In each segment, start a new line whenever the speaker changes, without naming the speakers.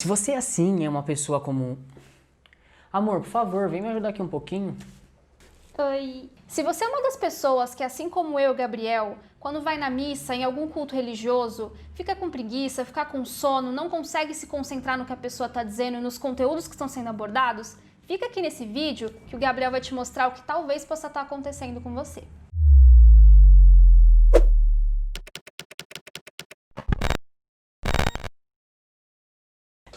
Se você assim é uma pessoa comum, amor, por favor, vem me ajudar aqui um pouquinho.
Oi. Se você é uma das pessoas que, assim como eu, Gabriel, quando vai na missa, em algum culto religioso, fica com preguiça, fica com sono, não consegue se concentrar no que a pessoa está dizendo e nos conteúdos que estão sendo abordados, fica aqui nesse vídeo que o Gabriel vai te mostrar o que talvez possa estar acontecendo com você.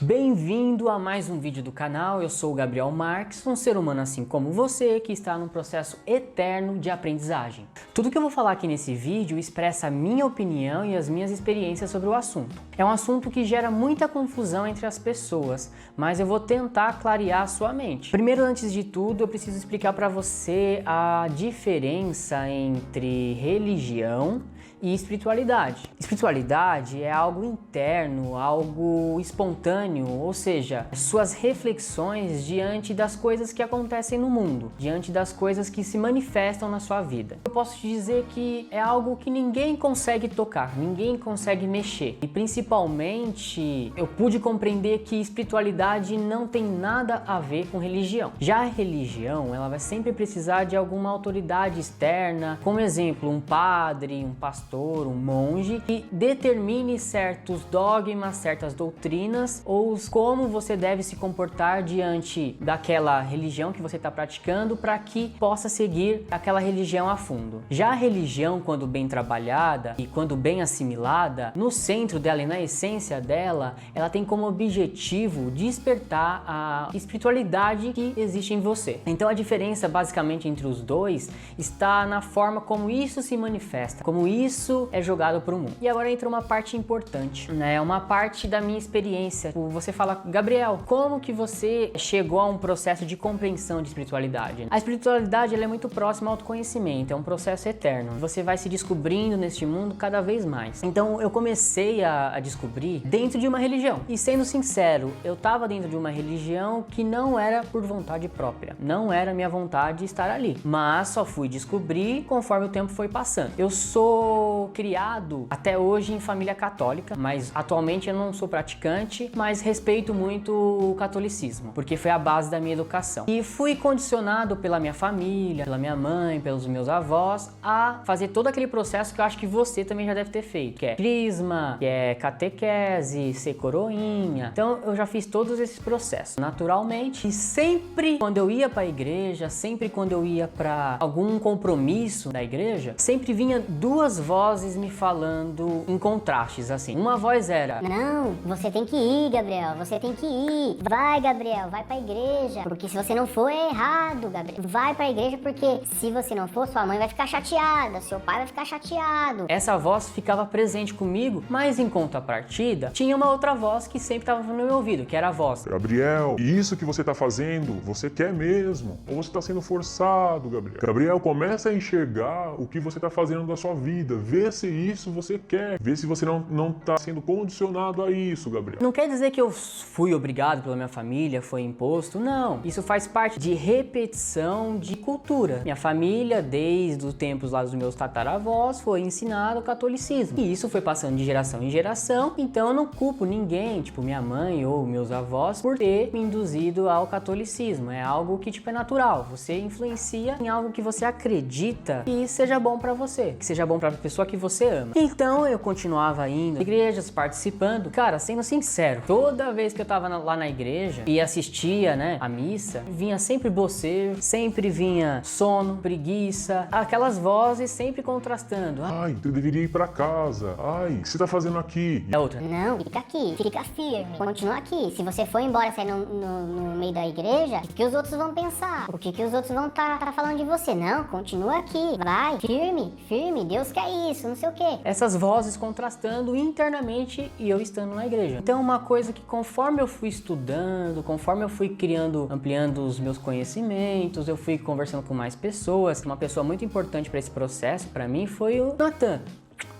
Bem-vindo a mais um vídeo do canal, eu sou o Gabriel Marques, um ser humano assim como você que está num processo eterno de aprendizagem. Tudo que eu vou falar aqui nesse vídeo expressa a minha opinião e as minhas experiências sobre o assunto. É um assunto que gera muita confusão entre as pessoas, mas eu vou tentar clarear a sua mente. Primeiro, antes de tudo, eu preciso explicar para você a diferença entre religião e espiritualidade. Espiritualidade é algo interno, algo espontâneo, ou seja, suas reflexões diante das coisas que acontecem no mundo, diante das coisas que se manifestam na sua vida. Eu posso te dizer que é algo que ninguém consegue tocar, ninguém consegue mexer. E principalmente, eu pude compreender que espiritualidade não tem nada a ver com religião. Já a religião, ela vai sempre precisar de alguma autoridade externa, como exemplo, um padre, um pastor, um monge, que determine certos dogmas, certas doutrinas, ou como você deve se comportar diante daquela religião que você está praticando para que possa seguir aquela religião a fundo. Já a religião, quando bem trabalhada e quando bem assimilada, no centro dela e na essência dela, ela tem como objetivo despertar a espiritualidade que existe em você. Então a diferença basicamente entre os dois está na forma como isso se manifesta, como isso é jogado para o mundo. E agora entra uma parte importante, né? Uma parte da minha experiência. Você fala, Gabriel, como que você chegou a um processo de compreensão de espiritualidade? A espiritualidade ela é muito próxima ao autoconhecimento, é um processo eterno. Você vai se descobrindo neste mundo cada vez mais. Então eu comecei a descobrir dentro de uma religião. E sendo sincero, eu estava dentro de uma religião que não era por vontade própria. Não era minha vontade estar ali. Mas só fui descobrir conforme o tempo foi passando. Eu sou criado até hoje em família católica, mas atualmente eu não sou praticante, mas respeito muito o catolicismo, porque foi a base da minha educação. E fui condicionado pela minha família, pela minha mãe, pelos meus avós, a fazer todo aquele processo que eu acho que você também já deve ter feito, que é crisma, que é catequese, ser coroinha. Então eu já fiz todos esses processos naturalmente, e sempre quando eu ia para a igreja, sempre quando eu ia para algum compromisso da igreja, sempre vinha duas vozes me falando em contrastes, assim. Uma voz era:
não, você tem que ir, Gabriel, você tem que ir. Vai, Gabriel, vai pra igreja, porque se você não for é errado, Gabriel. Vai pra igreja porque se você não for, sua mãe vai ficar chateada, seu pai vai ficar chateado.
Essa voz ficava presente comigo, mas em contrapartida, tinha uma outra voz que sempre estava no meu ouvido, que era a voz:
Gabriel, isso que você tá fazendo, você quer mesmo? Ou você tá sendo forçado, Gabriel? Gabriel, começa a enxergar o que você tá fazendo da sua vida. Vê se isso você quer. Vê se você não tá sendo condicionado a isso, Gabriel.
Não quer dizer que eu fui obrigado pela minha família, foi imposto, não. Isso faz parte de repetição de cultura. Minha família, desde os tempos lá dos meus tataravós, foi ensinado o catolicismo. E isso foi passando de geração em geração, então eu não culpo ninguém, tipo minha mãe ou meus avós, por ter me induzido ao catolicismo. É algo que tipo é natural. Você influencia em algo que você acredita que seja bom pra você, que seja bom pra pessoa que você ama. Então eu continuava indo às igrejas, participando. Cara, sendo sincero, toda vez que eu tava lá na igreja e assistia, né, a missa, vinha sempre bocejo, sempre vinha sono, preguiça, aquelas vozes sempre contrastando.
Ai, tu deveria ir pra casa. Ai, o que você tá fazendo aqui?
A outra:
Não, fica aqui, fica firme, continua aqui. Se você for embora, sair no meio da igreja, o que os outros vão pensar? O que os outros vão tá falando de você? Não, continua aqui, vai, firme, firme, Deus quer isso, não sei o quê.
Essas vozes contrastando internamente e eu estando na igreja. Então uma coisa que conforme eu fui estudando, conforme eu fui criando, ampliando os meus conhecimentos, eu fui conversando com mais pessoas. Uma pessoa muito importante para esse processo, para mim, foi o Natan.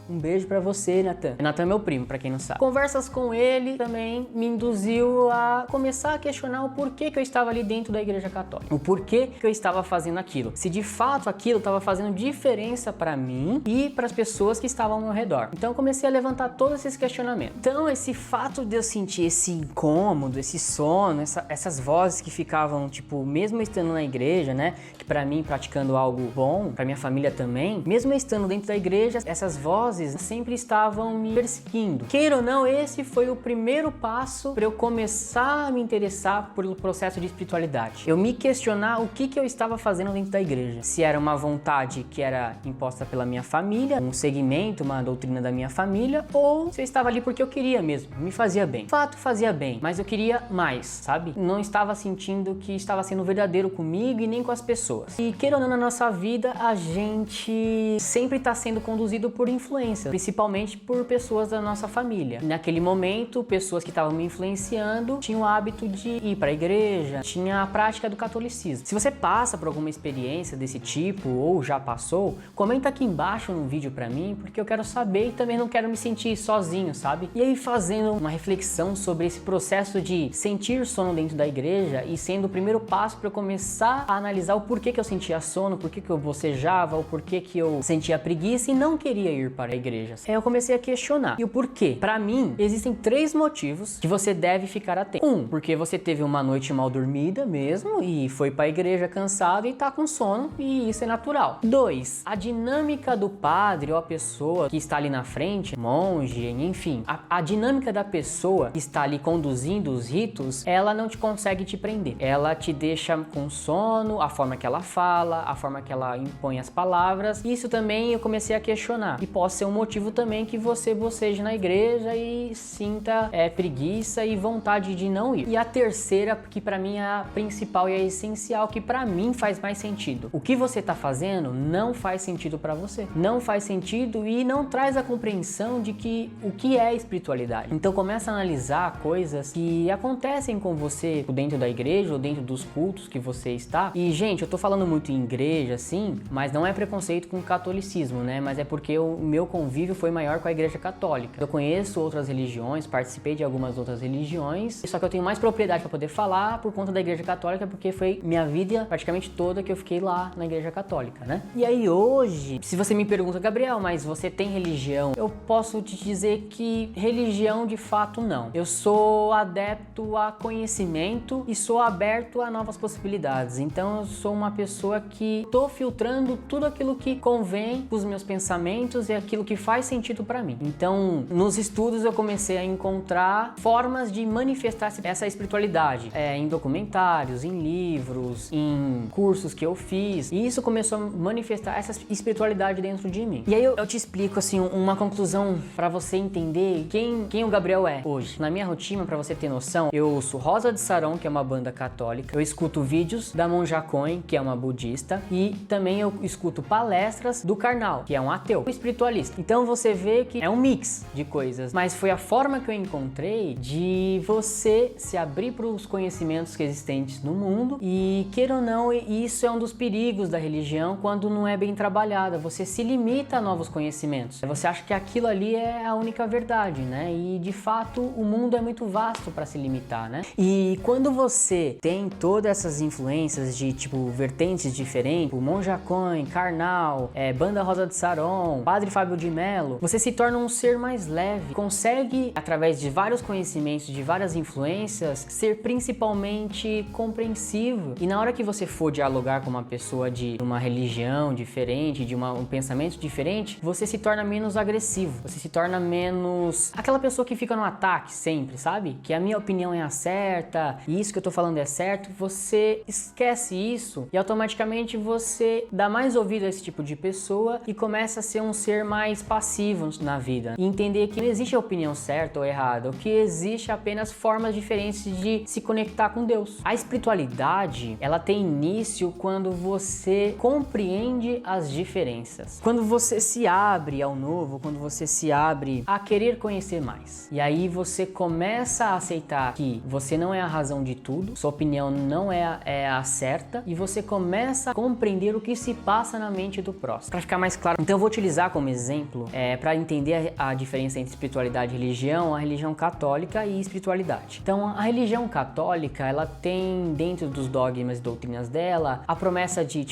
Um beijo pra você, Natan. Natan é meu primo, pra quem não sabe. Conversas com ele também me induziu a começar a questionar o porquê que eu estava ali dentro da Igreja Católica. O porquê que eu estava fazendo aquilo. Se de fato aquilo estava fazendo diferença pra mim e para as pessoas que estavam ao meu redor. Então eu comecei a levantar todos esses questionamentos. Então esse fato de eu sentir esse incômodo, esse sono, essas vozes que ficavam, tipo, mesmo estando na igreja, né? Que pra mim praticando algo bom, pra minha família também, mesmo estando dentro da igreja, essas vozes sempre estavam me perseguindo. Queira ou não, esse foi o primeiro passo para eu começar a me interessar pelo processo de espiritualidade. Eu me questionar o que eu estava fazendo dentro da igreja. Se era uma vontade que era imposta pela minha família, um segmento, uma doutrina da minha família, ou se eu estava ali porque eu queria mesmo, me fazia bem. De fato, fazia bem, mas eu queria mais, sabe? Não estava sentindo que estava sendo verdadeiro comigo e nem com as pessoas. E queira ou não, na nossa vida, a gente sempre está sendo conduzido por influência, principalmente por pessoas da nossa família. Naquele momento, pessoas que estavam me influenciando tinham o hábito de ir para a igreja, tinha a prática do catolicismo. Se você passa por alguma experiência desse tipo ou já passou, comenta aqui embaixo no vídeo para mim, porque eu quero saber e também não quero me sentir sozinho, sabe? E aí, fazendo uma reflexão sobre esse processo de sentir sono dentro da igreja e sendo o primeiro passo para eu começar a analisar o porquê que eu sentia sono, porquê que eu bocejava, o porquê que eu sentia preguiça e não queria ir para a igreja. Aí eu comecei a questionar. E o porquê? Para mim, existem 3 motivos que você deve ficar atento. 1, porque você teve uma noite mal dormida mesmo e foi para a igreja cansado e tá com sono, e isso é natural. 2, a dinâmica do padre ou a pessoa que está ali na frente, monge, enfim, a dinâmica da pessoa que está ali conduzindo os ritos, ela não te consegue te prender. Ela te deixa com sono, a forma que ela fala, a forma que ela impõe as palavras. Isso também eu comecei a questionar. E pode ser um motivo também que você boceje na igreja e sinta preguiça e vontade de não ir. E a terceira, que pra mim é a principal e a essencial, que pra mim faz mais sentido. O que você tá fazendo não faz sentido pra você. Não faz sentido e não traz a compreensão de que o que é espiritualidade. Então começa a analisar coisas que acontecem com você dentro da igreja ou dentro dos cultos que você está. E, gente, eu tô falando muito em igreja, assim, mas não é preconceito com o catolicismo, né? Mas é porque o meu convívio foi maior com a igreja católica. Eu conheço outras religiões, participei de algumas outras religiões, só que eu tenho mais propriedade para poder falar por conta da igreja católica, porque foi minha vida praticamente toda que eu fiquei lá na igreja católica, né? E aí hoje, se você me pergunta, Gabriel, mas você tem religião? Eu posso te dizer que religião de fato não. Eu sou adepto a conhecimento e sou aberto a novas possibilidades. Então eu sou uma pessoa que tô filtrando tudo aquilo que convém com os meus pensamentos e aquilo que faz sentido para mim. Então, nos estudos eu comecei a encontrar formas de manifestar essa espiritualidade, em documentários, em livros, em cursos que eu fiz, e isso começou a manifestar essa espiritualidade dentro de mim. E aí eu te explico assim uma conclusão para você entender quem o Gabriel é hoje. Na minha rotina, para você ter noção, eu ouço Rosa de Saron, que é uma banda católica, eu escuto vídeos da Monja Coen, que é uma budista, e também eu escuto palestras do Karnal, que é um ateu, espiritualista. Então você vê que é um mix de coisas, mas foi a forma que eu encontrei de você se abrir para os conhecimentos que existentes no mundo, e queira ou não, isso é um dos perigos da religião quando não é bem trabalhada. Você se limita a novos conhecimentos, você acha que aquilo ali é a única verdade, né? E de fato o mundo é muito vasto para se limitar, né? E quando você tem todas essas influências de tipo vertentes diferentes, o Monja Coen, Karnal, Banda Rosa de Saron, Padre Fábio de Mello, você se torna um ser mais leve, consegue, através de vários conhecimentos, de várias influências, ser principalmente compreensivo. E na hora que você for dialogar com uma pessoa de uma religião diferente, de um pensamento diferente, você se torna menos agressivo, você se torna menos aquela pessoa que fica no ataque sempre, sabe? Que a minha opinião é a certa, e isso que eu tô falando é certo. Você esquece isso e automaticamente você dá mais ouvido a esse tipo de pessoa e começa a ser um ser mais passivo na vida. E entender que não existe a opinião certa ou errada, o que existe apenas formas diferentes de se conectar com Deus. A espiritualidade, ela tem início quando você compreende as diferenças. Quando você se abre ao novo, quando você se abre a querer conhecer mais. E aí você começa a aceitar que você não é a razão de tudo, sua opinião não é a certa, e você começa a compreender o que se passa na mente do próximo. Para ficar mais claro, então eu vou utilizar como exemplo exemplo, para entender a diferença entre espiritualidade e religião, a religião católica e espiritualidade. Então, a religião católica, ela tem dentro dos dogmas e doutrinas dela a promessa de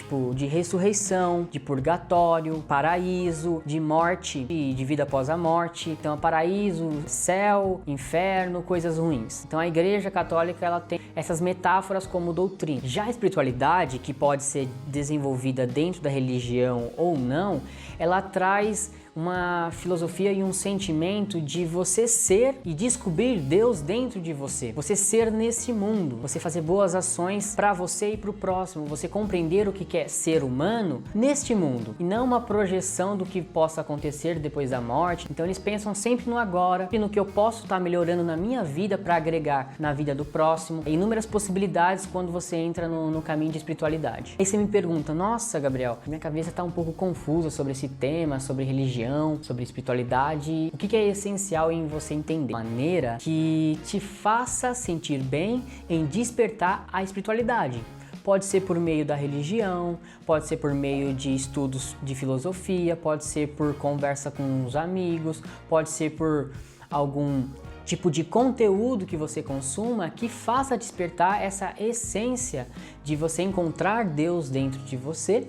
ressurreição, de purgatório, paraíso, de morte e de vida após a morte. Então, paraíso, céu, inferno, coisas ruins. Então, a Igreja Católica, ela tem essas metáforas como doutrina. Já a espiritualidade, que pode ser desenvolvida dentro da religião ou não, ela traz uma filosofia e um sentimento de você ser e descobrir Deus dentro de você. Você ser nesse mundo, você fazer boas ações para você e para o próximo, você compreender o que é ser humano neste mundo e não uma projeção do que possa acontecer depois da morte. Então eles pensam sempre no agora e no que eu posso estar melhorando na minha vida para agregar na vida do próximo. Inúmeras possibilidades quando você entra no caminho de espiritualidade. Aí você me pergunta, nossa, Gabriel, minha cabeça está um pouco confusa sobre esse tema, sobre religião, sobre espiritualidade. O que é essencial em você entender? Maneira que te faça sentir bem em despertar a espiritualidade. Pode ser por meio da religião, pode ser por meio de estudos de filosofia, pode ser por conversa com os amigos, pode ser por algum tipo de conteúdo que você consuma que faça despertar essa essência de você encontrar Deus dentro de você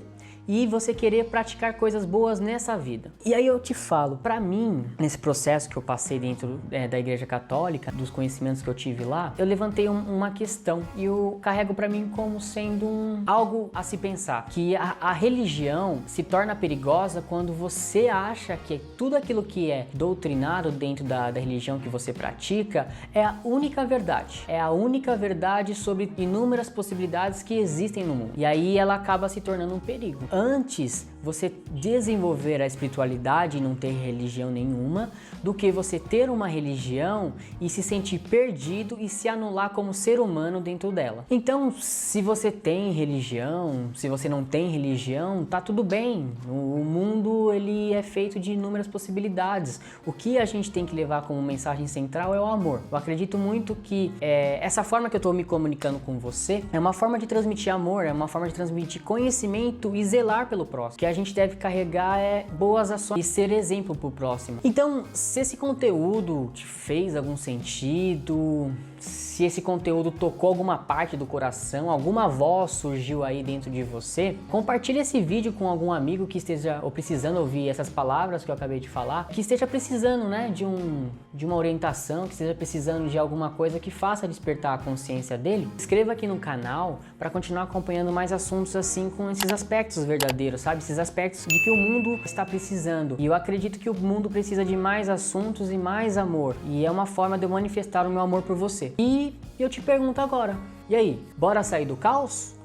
e você querer praticar coisas boas nessa vida. E aí eu te falo, para mim, nesse processo que eu passei dentro da Igreja Católica, dos conhecimentos que eu tive lá, eu levantei uma questão e eu carrego para mim como sendo algo a se pensar, que a religião se torna perigosa quando você acha que tudo aquilo que é doutrinado dentro da religião que você pratica é a única verdade. É a única verdade sobre inúmeras possibilidades que existem no mundo. E aí ela acaba se tornando um perigo. Antes você desenvolver a espiritualidade e não ter religião nenhuma, do que você ter uma religião e se sentir perdido e se anular como ser humano dentro dela. Então, se você tem religião, se você não tem religião, tá tudo bem. O mundo, ele é feito de inúmeras possibilidades. O que a gente tem que levar como mensagem central é o amor. Eu acredito muito que essa forma que eu estou me comunicando com você é uma forma de transmitir amor, é uma forma de transmitir conhecimento e zelar pelo próximo. O que a gente deve carregar boas ações e ser exemplo pro próximo. Então, se esse conteúdo te fez algum sentido, se esse conteúdo tocou alguma parte do coração, alguma voz surgiu aí dentro de você, compartilhe esse vídeo com algum amigo que esteja precisando ouvir essas palavras que eu acabei de falar, que esteja precisando, né, de uma orientação, que esteja precisando de alguma coisa que faça despertar a consciência dele. Inscreva aqui no canal para continuar acompanhando mais assuntos assim com esses aspectos verdadeiros, sabe? Esses aspectos de que o mundo está precisando. E eu acredito que o mundo precisa de mais assuntos e mais amor. E é uma forma de eu manifestar o meu amor por você. E eu te pergunto agora, e aí, bora sair do caos?